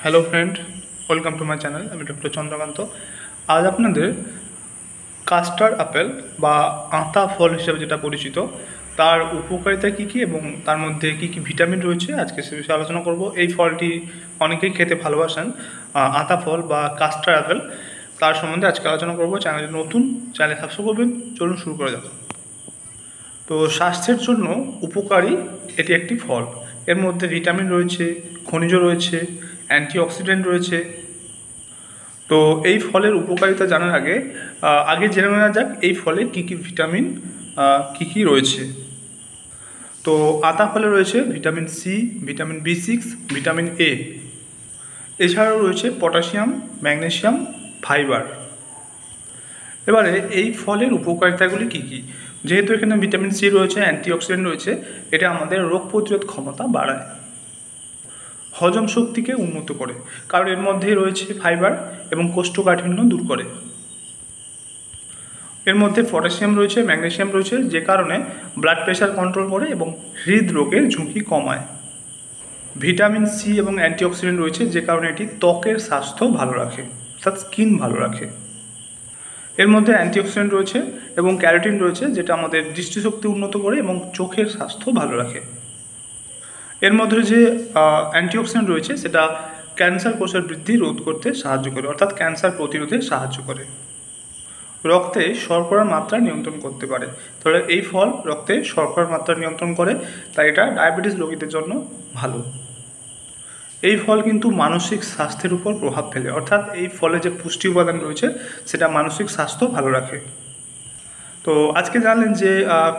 Hello friend, welcome to my channel. আমি doctor Chandrakant. আজ আপনাদের কাস্টার্ড আপেল বা আতা ফল হিসেবে যেটা পরিচিত, তার উপকারিতা কী কী এবং তার মধ্যে কী কী ভিটামিন রয়েছে আজকে সে বিষয়ে আলোচনা করব। এই ফলটি অনেকেই খেতে ভালোবাসেন, আতা ফল বা কাস্টার্ড আপেল, তার সম্বন্ধে আজকে আলোচনা করব। চ্যানেল নতুন, চ্যানেল সাবস্ক্রাইব করবেন। চলুন শুরু করা যাক। তো স্বাস্থ্যের জন্য উপকারী এটি একটি ফল। এর মধ্যে ভিটামিন রয়েছে, খনিজ রয়েছে, অ্যান্টিঅক্সিডেন্ট রয়েছে। তো এই ফলের উপকারিতা জানার আগে জেনে নেওয়া যাক এই ফলে কী কী ভিটামিন কী রয়েছে। তো আতা ফলে রয়েছে ভিটামিন সি, ভিটামিন বি6, ভিটামিন এ। এছাড়াও রয়েছে পটাশিয়াম, ম্যাগনেসিয়াম, ফাইবার। এবারে এই ফলের উপকারিতাগুলি কী কী? যেহেতু এখানে ভিটামিন সি রয়েছে, অ্যান্টিঅক্সিডেন্ট রয়েছে, এটা আমাদের রোগ প্রতিরোধ ক্ষমতা বাড়ায়, হজম শক্তিকে উন্নত করে, কারণ এর মধ্যেই রয়েছে ফাইবার এবং কোষ্ঠকাঠিন্য দূর করে। এর মধ্যে পটাশিয়াম রয়েছে, ম্যাগনেসিয়াম রয়েছে, যে কারণে ব্লাড প্রেশার কন্ট্রোল করে এবং হৃদরোগের ঝুঁকি কমায়। ভিটামিন সি এবং অ্যান্টিঅক্সিডেন্ট রয়েছে, যে কারণে এটি ত্বকের স্বাস্থ্য ভালো রাখে, অর্থাৎ স্কিন ভালো রাখে। এর মধ্যে অ্যান্টিঅক্সিডেন্ট রয়েছে এবং ক্যারোটিন রয়েছে, যেটা আমাদের দৃষ্টিশক্তি উন্নত করে এবং চোখের স্বাস্থ্য ভালো রাখে। এর মধ্যে যে অ্যান্টিঅক্সিডেন্ট রয়েছে, সেটা ক্যান্সার কোষের বৃদ্ধি রোধ করতে সাহায্য করে, অর্থাৎ ক্যান্সার প্রতিরোধে সাহায্য করে। রক্তে শর্করার মাত্রা নিয়ন্ত্রণ করতে পারে। তাহলে এই ফল রক্তে শর্করার মাত্রা নিয়ন্ত্রণ করে, তাই এটা ডায়াবেটিস রোগীদের জন্য ভালো। এই ফল কিন্তু মানসিক স্বাস্থ্যের উপর প্রভাব ফেলে, অর্থাৎ এই ফলে যে পুষ্টি উপাদান রয়েছে সেটা মানসিক স্বাস্থ্য ভালো রাখে। তো আজকে জানলেন যে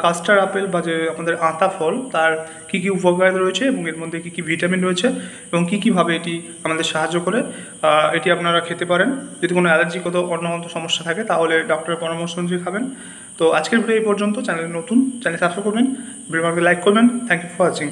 কাস্টার্ড আপেল বা যে আমাদের আতা ফল, তার কী কী উপকারিতা রয়েছে এবং এর মধ্যে কী কী ভিটামিন রয়েছে এবং কী কীভাবে এটি আমাদের সাহায্য করে। এটি আপনারা খেতে পারেন। যদি কোনো অ্যালার্জিগত অন্য সমস্যা থাকে তাহলে ডক্টরের পরামর্শ অনুযায়ী খাবেন। তো আজকের ভিডিও এই পর্যন্ত। চ্যানেল নতুন, চ্যানেল সাবস্ক্রাইব করবেন, ভিডিওকে লাইক করবেন। Thank you for watching.